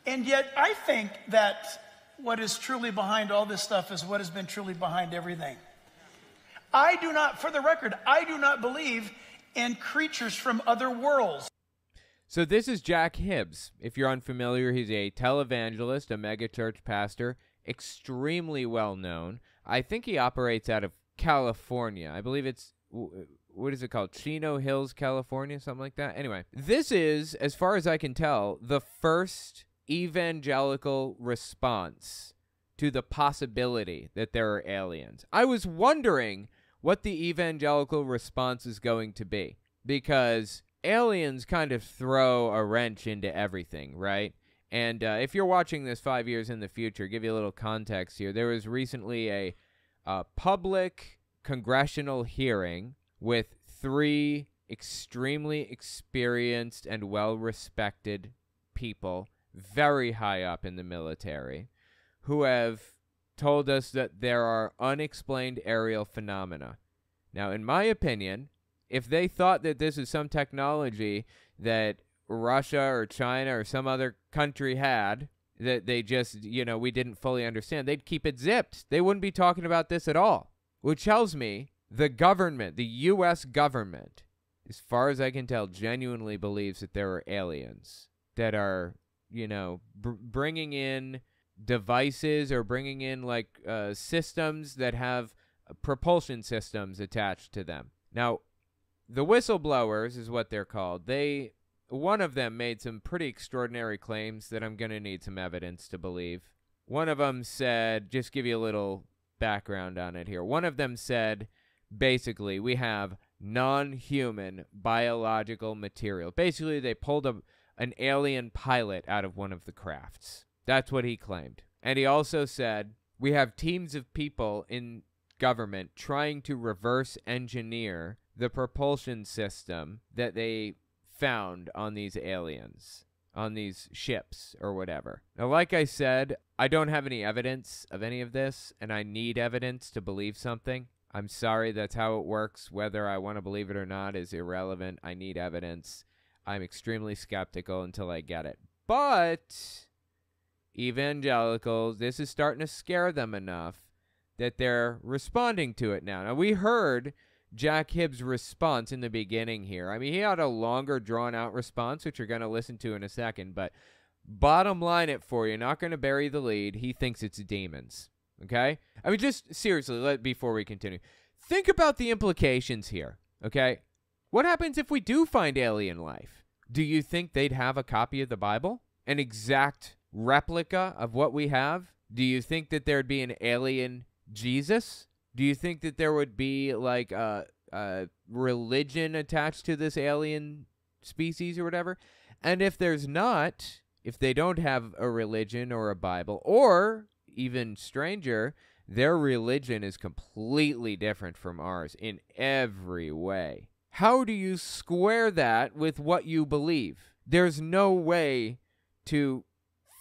And yet I think that what is truly behind all this stuff is what has been truly behind everything. I do not, for the record, I do not believe in creatures from other worlds. So this is Jack Hibbs. If you're unfamiliar, he's a televangelist, a megachurch pastor, extremely well known. I think he operates out of California. I believe it's, what is it called? Chino Hills, California, something like that. Anyway, this is, as far as I can tell, the first evangelical response to the possibility that there are aliens. I was wondering what the evangelical response is going to be, because aliens kind of throw a wrench into everything, right? And if you're watching this 5 years in the future, give you a little context here. There was recently a public congressional hearing with 3 extremely experienced and well-respected people, very high up in the military, who have told us that there are unexplained aerial phenomena. Now, in my opinion, if they thought that this is some technology that Russia or China or some other country had, that they just, we didn't fully understand, they'd keep it zipped. They wouldn't be talking about this at all. Which tells me the government, the U.S. government, as far as I can tell, genuinely believes that there are aliens that are, bringing in devices or bringing in systems that have propulsion systems attached to them. Now, the whistleblowers is what they're called. One of them made some pretty extraordinary claims that I'm going to need some evidence to believe. One of them said, just give you a little background on it here. One of them said, basically, we have non-human biological material. Basically, they pulled an alien pilot out of one of the crafts. That's what he claimed. And he also said, we have teams of people in government trying to reverse engineer the propulsion system that they found on these aliens, on these ships or whatever. Now, like I said, I don't have any evidence of any of this, and I need evidence to believe something. I'm sorry, that's how it works. Whether I want to believe it or not is irrelevant. I need evidence. I'm extremely skeptical until I get it. But evangelicals, this is starting to scare them enough that they're responding to it now. Now, we heard Jack Hibbs' response in the beginning here. I mean, he had a longer, drawn-out response, which you're going to listen to in a second, but bottom line it for you, not going to bury the lead, he thinks it's demons, okay? I mean, just seriously, before we continue, think about the implications here, okay? What happens if we do find alien life? Do you think they'd have a copy of the Bible? An exact replica of what we have? Do you think that there'd be an alien Jesus? Do you think that there would be a religion attached to this alien species or whatever? And if there's not, if they don't have a religion or a Bible, or even stranger, their religion is completely different from ours in every way. How do you square that with what you believe? There's no way to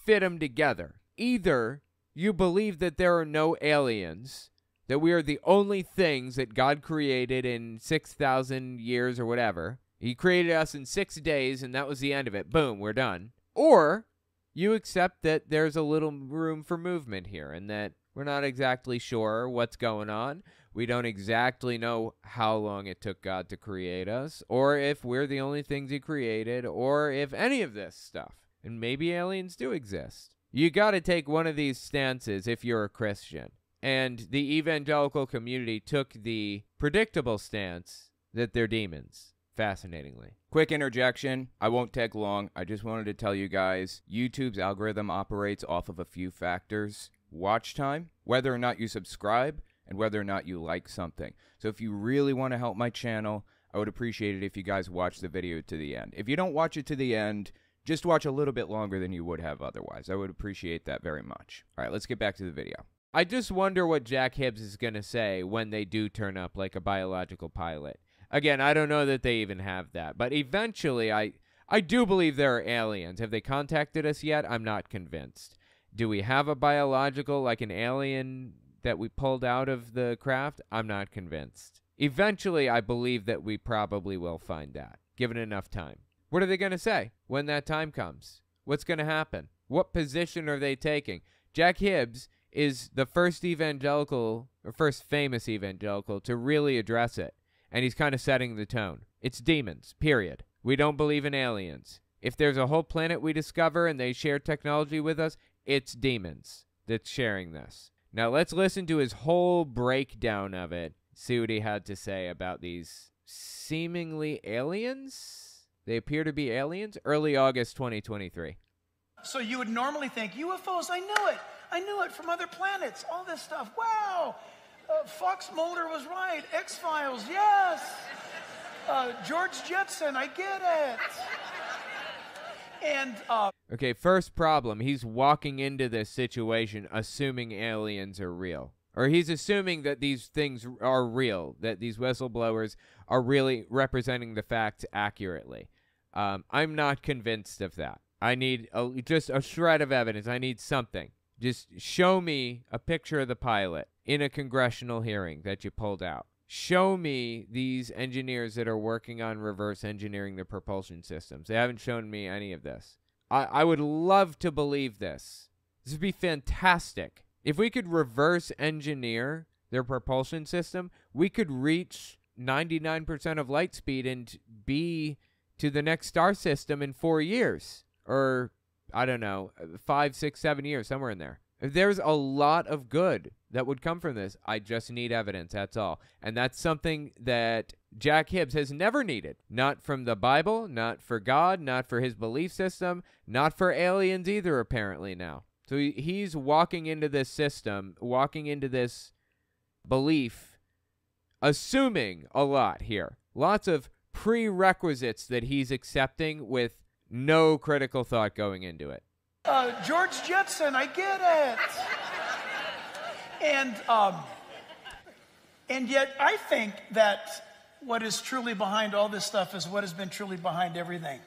fit them together. Either you believe that there are no aliens, that we are the only things that God created in 6,000 years or whatever. He created us in 6 days, and that was the end of it. Boom, we're done. Or you accept that there's a little room for movement here, and that we're not exactly sure what's going on. We don't exactly know how long it took God to create us, or if we're the only things he created, or if any of this stuff. And maybe aliens do exist. You got to take one of these stances if you're a Christian. And the evangelical community took the predictable stance that they're demons, fascinatingly. Quick interjection. I won't take long. I just wanted to tell you guys, YouTube's algorithm operates off of a few factors. Watch time, whether or not you subscribe, and whether or not you like something. So if you really want to help my channel, I would appreciate it if you guys watch the video to the end. If you don't watch it to the end, just watch a little bit longer than you would have otherwise. I would appreciate that very much. All right, let's get back to the video. I just wonder what Jack Hibbs is going to say when they do turn up like a biological pilot. Again, I don't know that they even have that. But eventually, I do believe there are aliens. Have they contacted us yet? I'm not convinced. Do we have a biological, like an alien that we pulled out of the craft? I'm not convinced. Eventually, I believe that we probably will find that, given enough time. What are they going to say when that time comes? What's going to happen? What position are they taking? Jack Hibbs is the first evangelical, or first famous evangelical, to really address it. And he's kind of setting the tone. It's demons, period. We don't believe in aliens. If there's a whole planet we discover and they share technology with us, it's demons that's sharing this. Now let's listen to his whole breakdown of it. See what he had to say about these seemingly aliens? They appear to be aliens. Early August 2023. So you would normally think, UFOs, I knew it. I knew it from other planets. All this stuff. Wow. Fox Mulder was right. X-Files, yes. George Jetson, I get it. And okay, first problem. He's walking into this situation assuming aliens are real. Or he's assuming that these things are real, that these whistleblowers are really representing the facts accurately. I'm not convinced of that. I need just a shred of evidence. I need something. Just show me a picture of the pilot in a congressional hearing that you pulled out. Show me these engineers that are working on reverse engineering the propulsion systems. They haven't shown me any of this. I would love to believe this. This would be fantastic. If we could reverse engineer their propulsion system, we could reach 99% of light speed and be to the next star system in 4 years. Or, I don't know, 5, 6, 7 years, somewhere in there. There's a lot of good that would come from this. I just need evidence, that's all. And that's something that Jack Hibbs has never needed. Not from the Bible, not for God, not for his belief system, not for aliens either, apparently now. So he's walking into this system, walking into this belief, assuming a lot here. Lots of prerequisites that he's accepting with no critical thought going into it. George Jetson, I get it. And yet I think that what is truly behind all this stuff is what has been truly behind everything.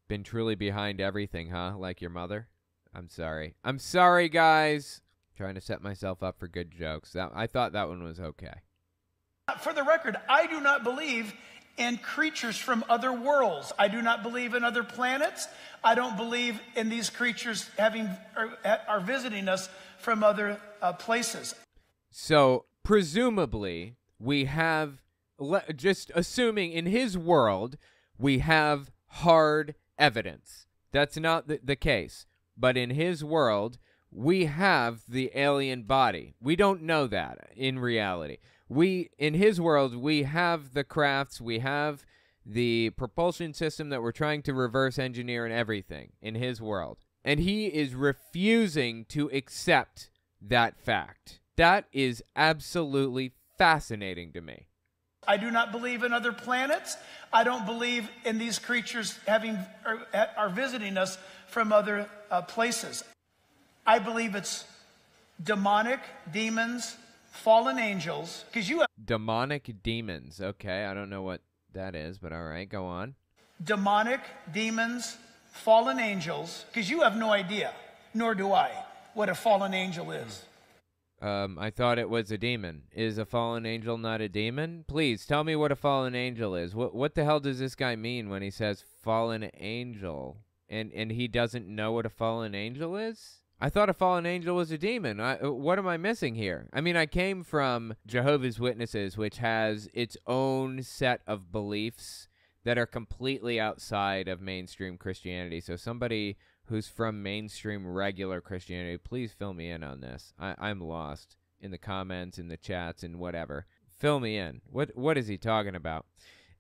Been truly behind everything, huh? Like your mother? I'm sorry. I'm sorry, guys. Trying to set myself up for good jokes. I thought that one was okay. For the record, I do not believe in creatures from other worlds. I do not believe in other planets. I don't believe in these creatures are visiting us from other places. So, presumably, we have, just assuming in his world, we have hard evidence. That's not the case. But in his world, we have the alien body. We don't know that in reality. In his world, we have the crafts, we have the propulsion system that we're trying to reverse engineer and everything in his world. And he is refusing to accept that fact. That is absolutely fascinating to me. I do not believe in other planets. I don't believe in these creatures are visiting us from other places. I believe it's demonic, demons, fallen angels, because you have demonic demons. Okay, I don't know what that is, but all right, go on. Demonic demons, fallen angels, because you have no idea, nor do I, what a fallen angel is. I thought it was a demon. Is a fallen angel not a demon? Please tell me what a fallen angel is. What the hell does this guy mean when he says fallen angel? And he doesn't know what a fallen angel is? I thought a fallen angel was a demon. What am I missing here? I mean, I came from Jehovah's Witnesses, which has its own set of beliefs that are completely outside of mainstream Christianity. So somebody who's from mainstream regular Christianity, please fill me in on this. I'm lost in the comments, in the chats, and whatever. Fill me in. What is he talking about?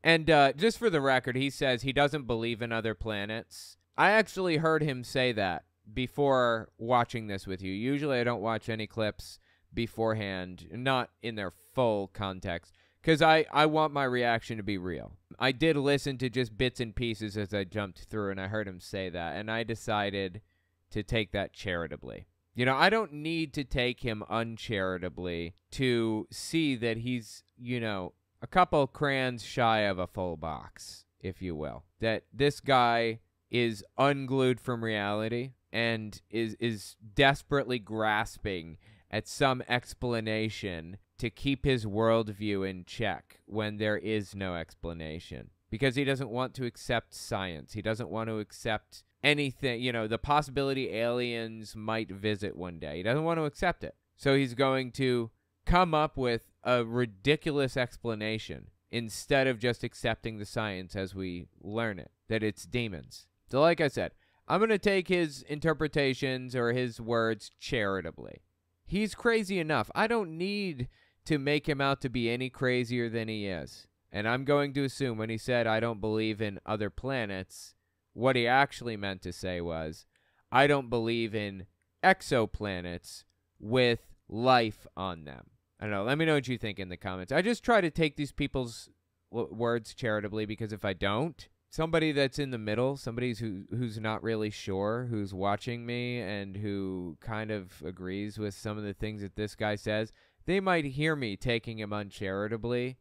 And just for the record, he says he doesn't believe in other planets. I actually heard him say that before watching this with you. Usually I don't watch any clips beforehand, not in their full context, because I want my reaction to be real. I did listen to just bits and pieces as I jumped through, and I heard him say that, and I decided to take that charitably. You know, I don't need to take him uncharitably to see that he's, you know, a couple crayons shy of a full box, if you will. That this guy is unglued from reality and is desperately grasping at some explanation to keep his worldview in check when there is no explanation. Because he doesn't want to accept science. He doesn't want to accept anything, the possibility aliens might visit one day. He doesn't want to accept it. So he's going to come up with a ridiculous explanation instead of just accepting the science as we learn it, that it's demons. So like I said, I'm going to take his interpretations or his words charitably. He's crazy enough. I don't need to make him out to be any crazier than he is. And I'm going to assume when he said, I don't believe in other planets, what he actually meant to say was, I don't believe in exoplanets with life on them. I don't know. Let me know what you think in the comments. I just try to take these people's words charitably, because if I don't, somebody that's in the middle, somebody who's not really sure, who's watching me and who kind of agrees with some of the things that this guy says, they might hear me taking him uncharitably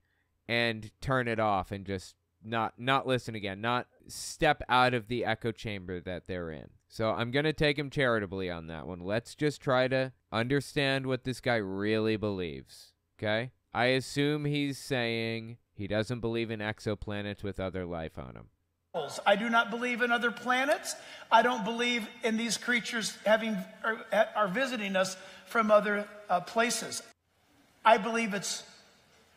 and turn it off and just not listen again, not step out of the echo chamber that they're in. So I'm going to take him charitably on that one. Let's just try to understand what this guy really believes, okay? I assume he's saying he doesn't believe in exoplanets with other life on them. I do not believe in other planets. I don't believe in these creatures are visiting us from other places. I believe it's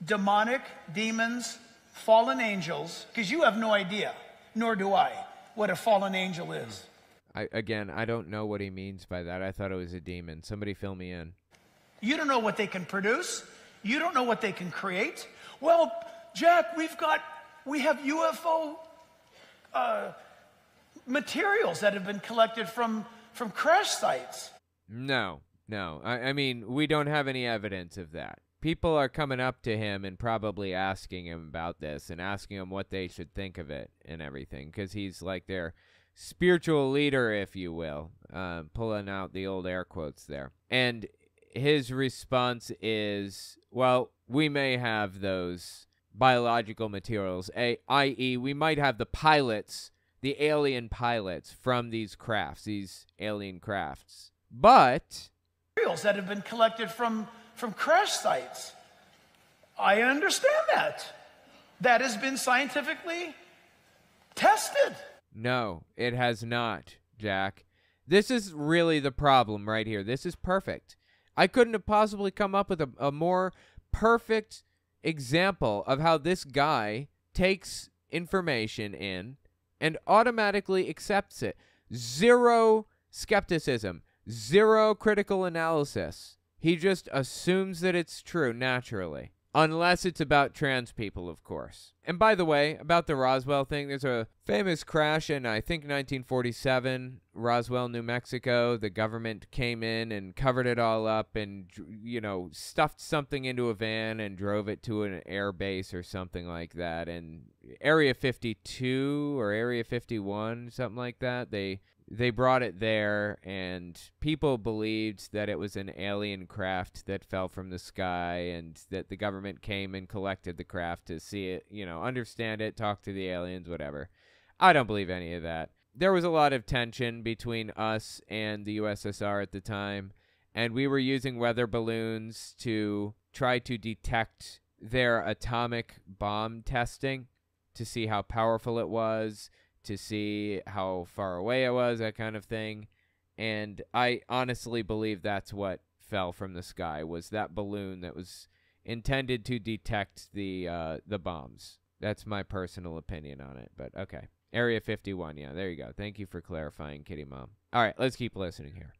demonic, demons, fallen angels, because you have no idea, nor do I, what a fallen angel is. I don't know what he means by that. I thought it was a demon. Somebody fill me in. You don't know what they can produce. You don't know what they can create. Well, Jack, we have UFO materials that have been collected from crash sites. No. I mean, we don't have any evidence of that. People are coming up to him and probably asking him about this and asking him what they should think of it and everything, because he's like their spiritual leader, if you will, pulling out the old air quotes there. And his response is, well, we may have those biological materials, i.e. we might have the pilots, the alien pilots from these alien crafts. But materials that have been collected from crash sites. I understand that. That has been scientifically tested. No, it has not, Jack. This is really the problem right here. This is perfect. I couldn't have possibly come up with a more perfect example of how this guy takes information in and automatically accepts it. Zero skepticism, zero critical analysis. He just assumes that it's true naturally. Unless it's about trans people, of course. And by the way, about the Roswell thing, there's a famous crash in, I think, 1947, Roswell, New Mexico. The government came in and covered it all up and, stuffed something into a van and drove it to an air base or something like that. And Area 52 or Area 51, something like that, they brought it there, and people believed that it was an alien craft that fell from the sky, and that the government came and collected the craft to see it, understand it, talk to the aliens, whatever. I don't believe any of that. There was a lot of tension between us and the USSR at the time, and we were using weather balloons to try to detect their atomic bomb testing to see how powerful it was, to see how far away it was, that kind of thing. And I honestly believe that's what fell from the sky, was that balloon that was intended to detect the bombs. That's my personal opinion on it, but okay. Area 51, yeah, there you go. Thank you for clarifying, Kitty Mom. All right, let's keep listening here.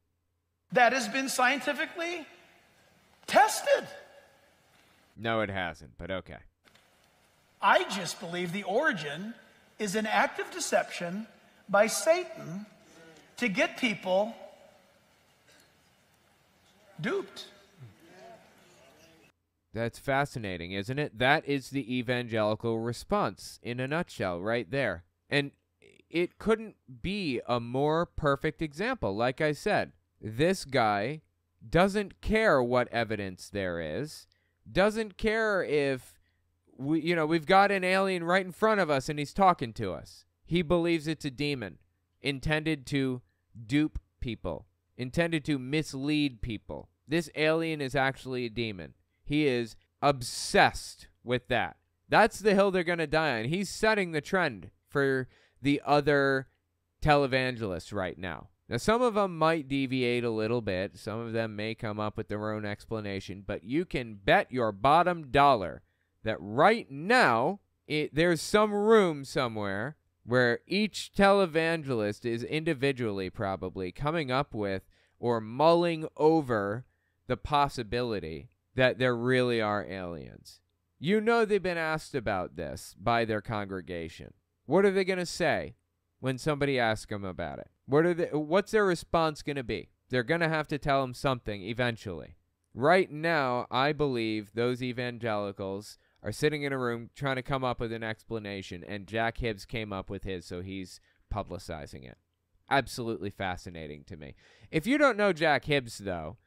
That has been scientifically tested. No, it hasn't, but okay. I just believe the origin is an act of deception by Satan to get people duped. That's fascinating, isn't it? That is the evangelical response in a nutshell right there. And it couldn't be a more perfect example. Like I said, this guy doesn't care what evidence there is, doesn't care if we've got an alien right in front of us and he's talking to us. He believes it's a demon intended to dupe people, intended to mislead people. This alien is actually a demon. He is obsessed with that. That's the hill they're going to die on. He's setting the trend for the other televangelists right now. Now, some of them might deviate a little bit. Some of them may come up with their own explanation. But you can bet your bottom dollar that right now there's some room somewhere where each televangelist is individually probably coming up with or mulling over the possibility that there really are aliens. You know they've been asked about this by their congregation. What are they going to say when somebody asks them about it? What's their response going to be? They're going to have to tell them something eventually. Right now, I believe those evangelicals are sitting in a room trying to come up with an explanation, and Jack Hibbs came up with his, so he's publicizing it. Absolutely fascinating to me. If you don't know Jack Hibbs, though,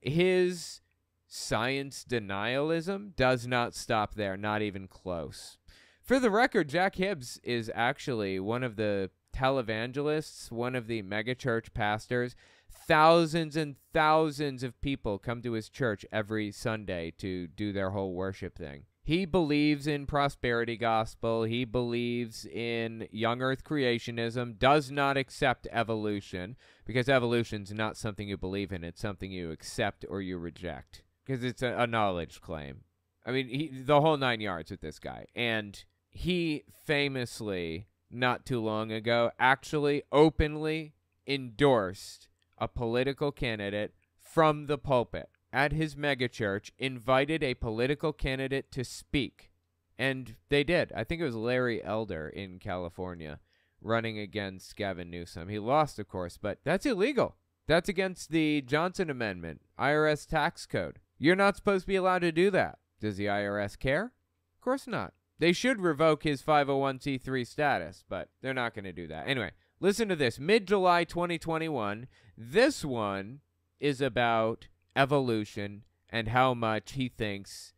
his science denialism does not stop there, not even close. For the record, Jack Hibbs is actually one of the televangelists, one of the megachurch pastors. Thousands and thousands of people come to his church every Sunday to do their whole worship thing. He believes in prosperity gospel. He believes in young earth creationism, does not accept evolution, because evolution's not something you believe in. It's something you accept or you reject, because it's a knowledge claim. I mean, the whole 9 yards with this guy. And he famously, not too long ago, actually openly endorsed a political candidate from the pulpit at his megachurch, invited a political candidate to speak. And they did. I think it was Larry Elder in California running against Gavin Newsom. He lost, of course, but that's illegal. That's against the Johnson Amendment, IRS tax code. You're not supposed to be allowed to do that. Does the IRS care? Of course not. They should revoke his 501c3 status, but they're not going to do that. Anyway, listen to this. Mid-July 2021, this one is about evolution and how much he thinks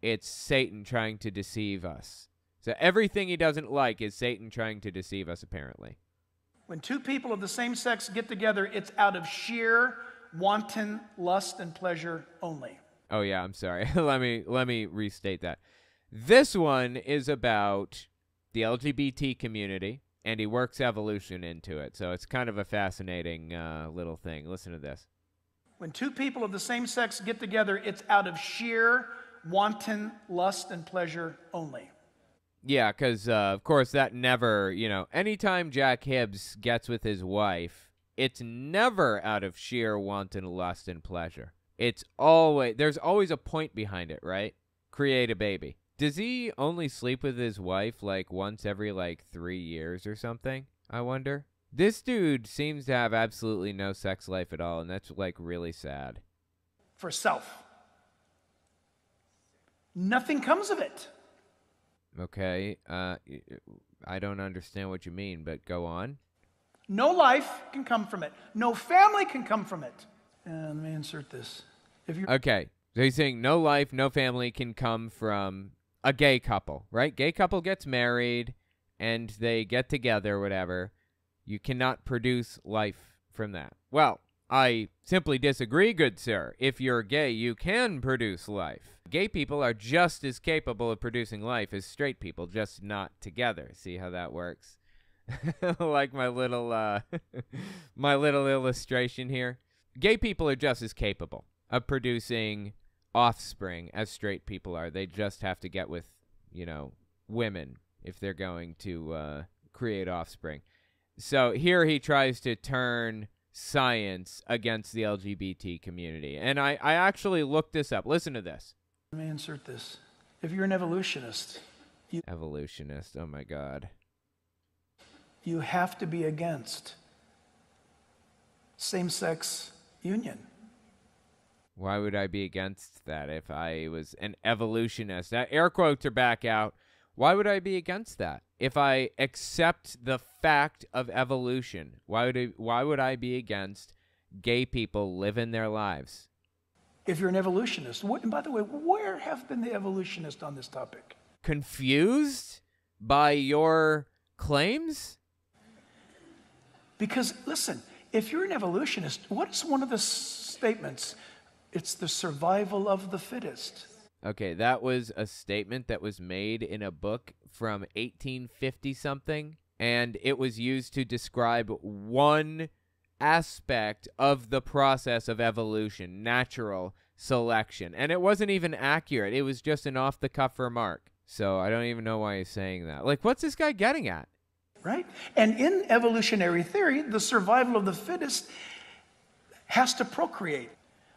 it's Satan trying to deceive us. So everything he doesn't like is Satan trying to deceive us, apparently. When two people of the same sex get together, it's out of sheer wanton lust and pleasure only. Oh, yeah, I'm sorry. let me restate that. This one is about the LGBT community, and he works evolution into it. So it's kind of a fascinating little thing. Listen to this. When two people of the same sex get together, it's out of sheer wanton lust and pleasure only. Yeah, because, of course, that never, anytime Jack Hibbs gets with his wife, it's never out of sheer wanton lust and pleasure. There's always a point behind it, right? Create a baby. Does he only sleep with his wife, once every, 3 years or something? I wonder. This dude seems to have absolutely no sex life at all, and that's, really sad. For self. Nothing comes of it. Okay, I don't understand what you mean, but go on. No life can come from it. No family can come from it. Let me insert this. Okay, so he's saying no life, no family can come from a gay couple, right? Gay couple gets married, and they get together, whatever. You cannot produce life from that. Well, I simply disagree, good sir. If you're gay, you can produce life. Gay people are just as capable of producing life as straight people, just not together. See how that works? Like my little my little illustration here. Gay people are just as capable of producing offspring as straight people are. They just have to get with, women if they're going to create offspring. So here he tries to turn science against the LGBT community. And I actually looked this up. Listen to this. Let me insert this. If you're an evolutionist, Evolutionist, oh my God. You have to be against same-sex union. Why would I be against that if I was an evolutionist? Air quotes are back out. Why would I be against that? If I accept the fact of evolution, why would I be against gay people living their lives? If you're an evolutionist, and by the way, where have been the evolutionists on this topic? Confused by your claims? Because, listen, if you're an evolutionist, what is one of the statements? It's the survival of the fittest. Okay, that was a statement that was made in a book from 1850-something, and it was used to describe one aspect of the process of evolution, natural selection. And it wasn't even accurate. It was just an off-the-cuff remark. So I don't even know why he's saying that. Like, what's this guy getting at? Right? And in evolutionary theory, the survival of the fittest has to procreate.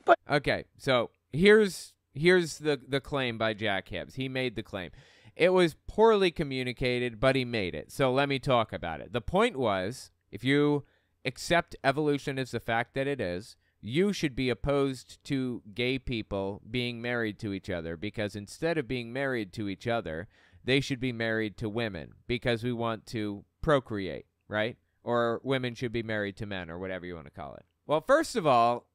But okay, so here's the claim by Jack Hibbs. He made the claim. It was poorly communicated, but he made it. So let me talk about it. The point was, if you accept evolution as the fact that it is, you should be opposed to gay people being married to each other, because instead of being married to each other, they should be married to women, because we want to procreate, right? Or women should be married to men, or whatever you want to call it. Well, first of all,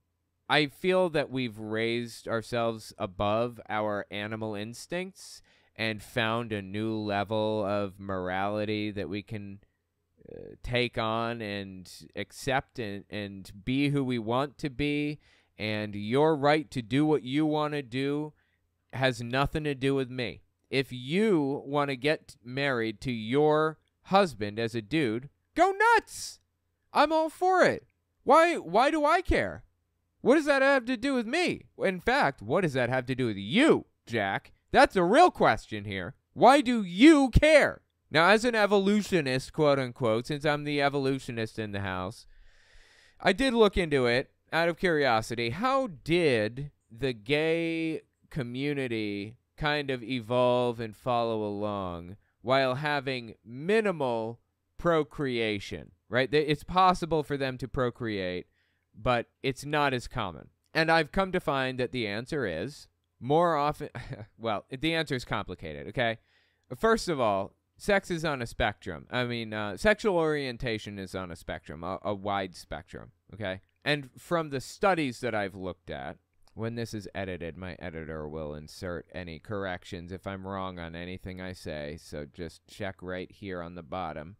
I feel that we've raised ourselves above our animal instincts and found a new level of morality that we can take on and accept and be who we want to be. And your right to do what you want to do has nothing to do with me. If you want to get married to your husband as a dude, go nuts. I'm all for it. Why do I care? What does that have to do with me? In fact, what does that have to do with you, Jack? That's a real question here. Why do you care? Now, as an evolutionist, quote unquote, since I'm the evolutionist in the house, I did look into it out of curiosity. How did the gay community kind of evolve and follow along while having minimal procreation, right? It's possible for them to procreate, but it's not as common. And I've come to find that the answer is more often, well, the answer is complicated, okay? First of all, sex is on a spectrum. I mean, sexual orientation is on a spectrum, a wide spectrum, okay? And from the studies that I've looked at, when this is edited, my editor will insert any corrections if I'm wrong on anything I say, so just check right here on the bottom.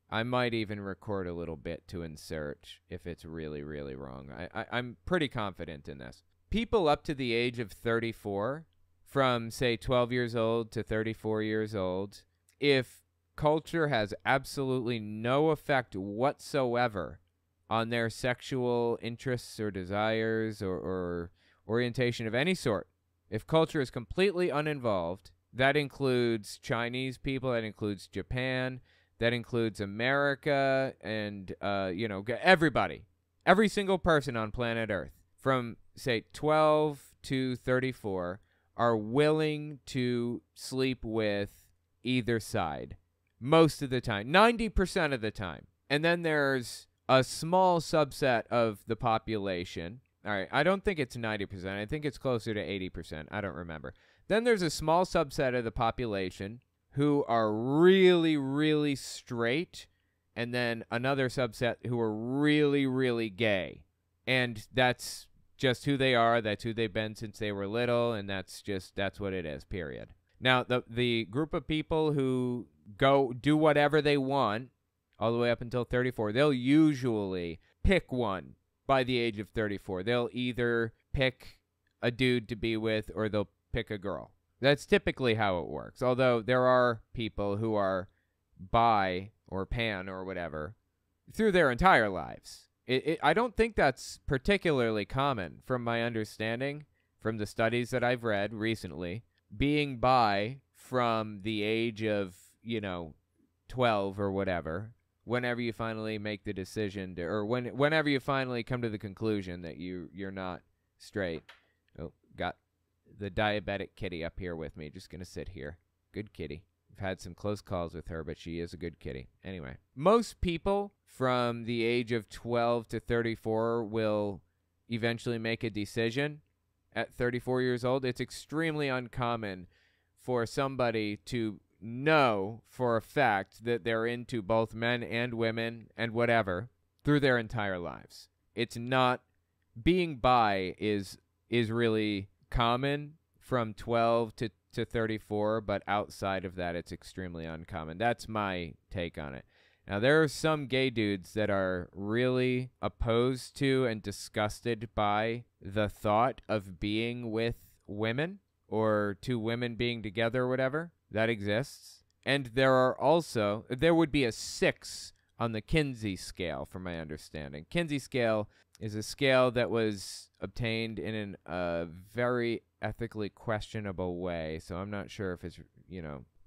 I might even record a little bit to insert if it's really, really wrong. I'm pretty confident in this. People up to the age of 34, from, say, 12 years old to 34 years old, if culture has absolutely no effect whatsoever on their sexual interests or desires or orientation of any sort, if culture is completely uninvolved, that includes Chinese people, that includes Japan, that includes America, and, everybody. Every single person on planet Earth, from, say, 12 to 34, are willing to sleep with either side. Most of the time. 90% of the time. And then there's a small subset of the population. All right, I don't think it's 90%. I think it's closer to 80%. I don't remember. Then there's a small subset of the population who are really, really straight, and then another subset who are really, really gay. And that's just who they are. That's who they've been since they were little, and that's what it is, period. Now, the group of people who go do whatever they want all the way up until 34, they'll usually pick one by the age of 34. They'll either pick a dude to be with or they'll pick a girl. That's typically how it works. Although there are people who are bi or pan or whatever through their entire lives. I don't think that's particularly common from my understanding, from the studies that I've read recently. Being bi from the age of, 12 or whatever, whenever you finally make the decision to, or whenever you finally come to the conclusion that you're not straight. Oh, got the diabetic kitty up here with me. Just going to sit here. Good kitty. I've had some close calls with her, but she is a good kitty. Anyway, most people from the age of 12 to 34 will eventually make a decision at 34 years old. It's extremely uncommon for somebody to know for a fact that they're into both men and women and whatever through their entire lives. It's not, being bi is really common from 12 to 34, but outside of that, it's extremely uncommon. That's my take on it. Now, there are some gay dudes that are really opposed to and disgusted by the thought of being with women or two women being together or whatever. That exists. And there would be a 6 on the Kinsey scale, from my understanding. Kinsey scale is a scale that was obtained in a very ethically questionable way. So I'm not sure if it's,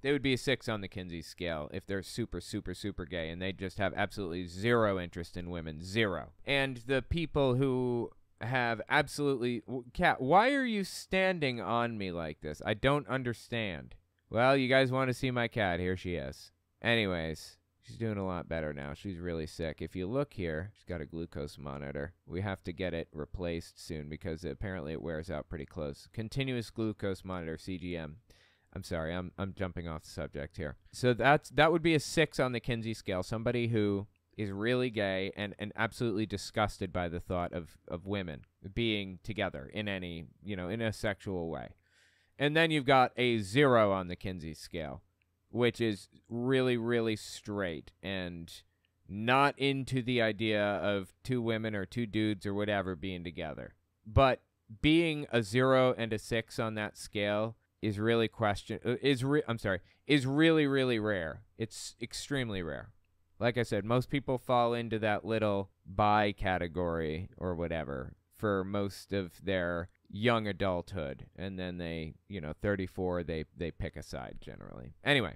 they would be a 6 on the Kinsey scale if they're super, super, super gay and they just have absolutely zero interest in women. Zero. And the people who have absolutely... Kat, why are you standing on me like this? I don't understand. Well, you guys want to see my cat. Here she is. Anyways, she's doing a lot better now. She's really sick. If you look here, she's got a glucose monitor. We have to get it replaced soon because apparently it wears out pretty close. Continuous glucose monitor, CGM. I'm sorry, I'm jumping off the subject here. So that would be a 6 on the Kinsey scale. Somebody who is really gay and absolutely disgusted by the thought of women being together in any, in a sexual way. And then you've got a 0 on the Kinsey scale, which is really, really straight and not into the idea of 2 women or 2 dudes or whatever being together. But being a 0 and a 6 on that scale is really really, really rare. It's extremely rare. Like I said, most people fall into that little bi category or whatever for most of their young adulthood. And then they, 34, they pick a side generally. Anyway,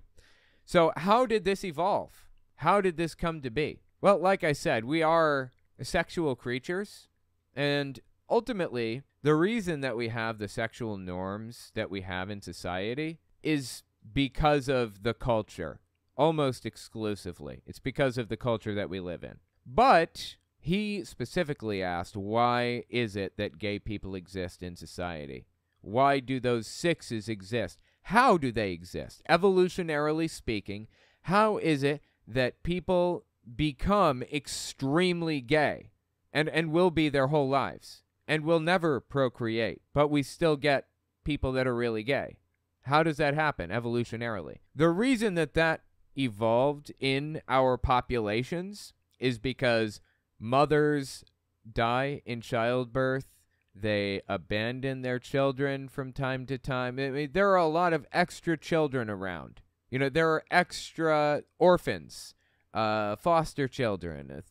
so how did this evolve? How did this come to be? Well, like I said, we are sexual creatures. And ultimately, the reason that we have the sexual norms that we have in society is because of the culture, almost exclusively. It's because of the culture that we live in. But he specifically asked, why is it that gay people exist in society? Why do those 6s exist? How do they exist? Evolutionarily speaking, how is it that people become extremely gay and will be their whole lives? And will never procreate, but we still get people that are really gay. How does that happen evolutionarily? The reason that evolved in our populations is because mothers die in childbirth. They abandon their children from time to time. I mean, there are a lot of extra children around. There are extra orphans, foster children,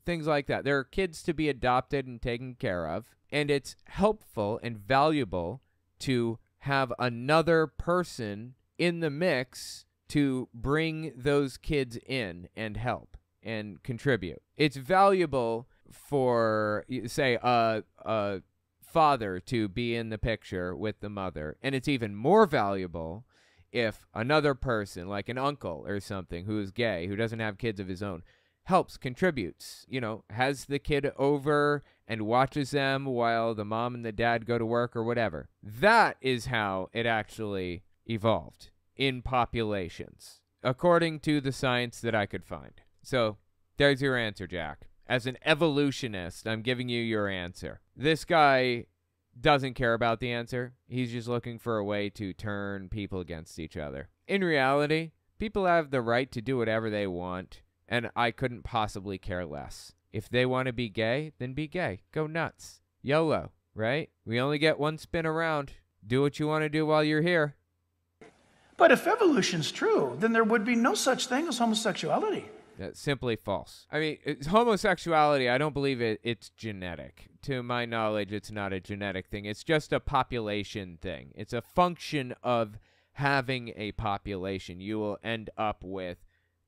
things like that. There are kids to be adopted and taken care of, and it's helpful and valuable to have another person in the mix to bring those kids in and help and contribute. It's valuable for, say, a father to be in the picture with the mother, and it's even more valuable if another person, like an uncle or something who is gay, who doesn't have kids of his own, helps, contributes, has the kid over and watches them while the mom and the dad go to work or whatever. That is how it actually evolved in populations, according to the science that I could find. So there's your answer, Jack. As an evolutionist, I'm giving you your answer. This guy doesn't care about the answer. He's just looking for a way to turn people against each other. In reality, people have the right to do whatever they want. And I couldn't possibly care less. If they want to be gay, then be gay. Go nuts. YOLO, right? We only get one spin around. Do what you want to do while you're here. But if evolution's true, then there would be no such thing as homosexuality. That's simply false. I mean, homosexuality, I don't believe it's genetic. To my knowledge, it's not a genetic thing. It's just a population thing. It's a function of having a population. You will end up with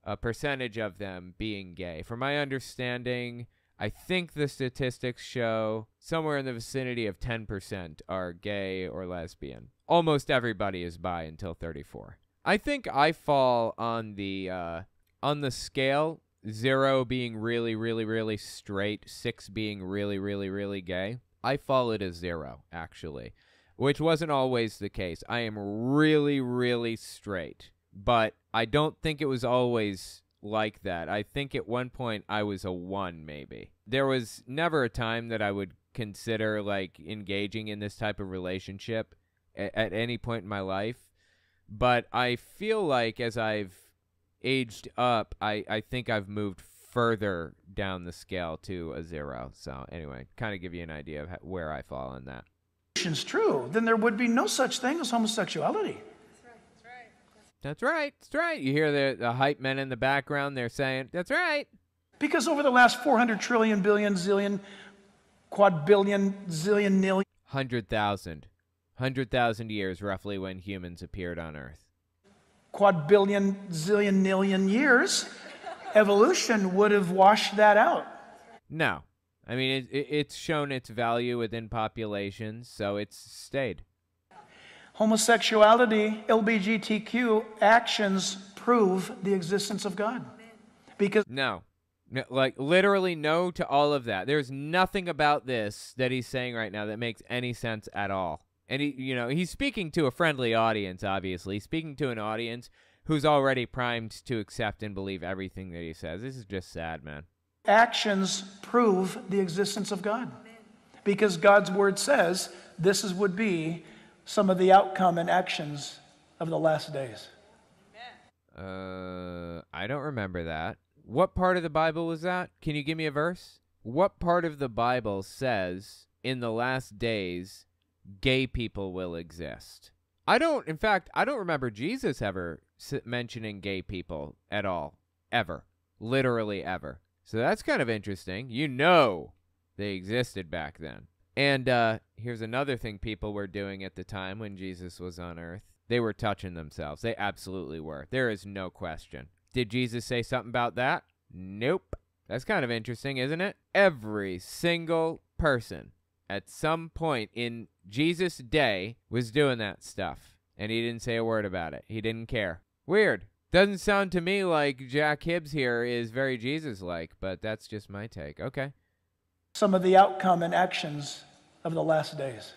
a percentage of them being gay. From my understanding, I think the statistics show somewhere in the vicinity of 10% are gay or lesbian. Almost everybody is bi until 34. I think I fall on the scale, 0 being really, really, really straight, 6 being really, really, really gay. I fall at a 0, actually, which wasn't always the case. I am really, really straight. But I don't think it was always like that. I think at one point I was a 1, maybe. There was never a time that I would consider engaging in this type of relationship at any point in my life. But I feel like as I've aged up, I think I've moved further down the scale to a 0. So anyway, kind of give you an idea of where I fall on that. If evolution's true, then there would be no such thing as homosexuality. That's right. That's right. You hear the hype men in the background. They're saying, that's right. Because over the last 400 trillion, billion, zillion, quadbillion, zillion, nillion, 100,000 years roughly when humans appeared on Earth. quadbillion, zillion, nillion years, evolution would have washed that out. No. I mean, it's shown its value within populations, so it's stayed. Homosexuality, LGBTQ actions prove the existence of God. Because No. No, like, literally no to all of that. There's nothing about this that he's saying right now that makes any sense at all. And he's speaking to a friendly audience, obviously. He's speaking to an audience who's already primed to accept and believe everything that he says. This is just sad, man. actions prove the existence of God. Because God's word says would be some of the outcome and actions of the last days. I don't remember that. What part of the Bible was that? Can you give me a verse? What part of the Bible says in the last days gay people will exist? In fact, I don't remember Jesus ever mentioning gay people at all. Ever. Literally ever. So that's kind of interesting. They existed back then. And here's another thing people were doing at the time when Jesus was on earth. They were touching themselves. They absolutely were. There is no question. Did Jesus say something about that? Nope. That's kind of interesting, isn't it? Every single person at some point in Jesus' day was doing that stuff. And he didn't say a word about it. He didn't care. Weird. Doesn't sound to me like Jack Hibbs here is very Jesus-like, but that's just my take. Okay. Some of the outcome and actions of the last days.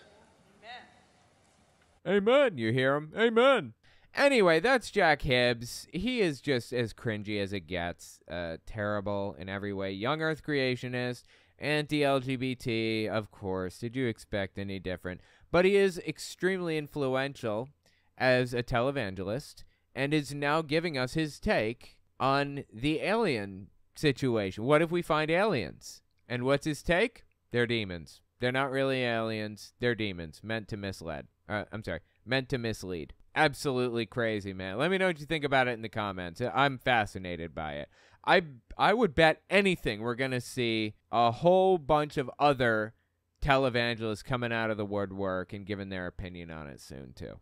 Amen. You hear him? Amen. Anyway, that's Jack Hibbs. He is just as cringy as it gets. Terrible in every way. Young Earth creationist, anti-LGBT, of course. Did you expect any different? But he is extremely influential as a televangelist and is now giving us his take on the alien situation. What if we find aliens? And what's his take? They're demons. They're not really aliens. They're demons meant to meant to mislead. Absolutely crazy, man. Let me know what you think about it in the comments. I'm fascinated by it. I would bet anything we're going to see a whole bunch of other televangelists coming out of the woodwork and giving their opinion on it soon, too.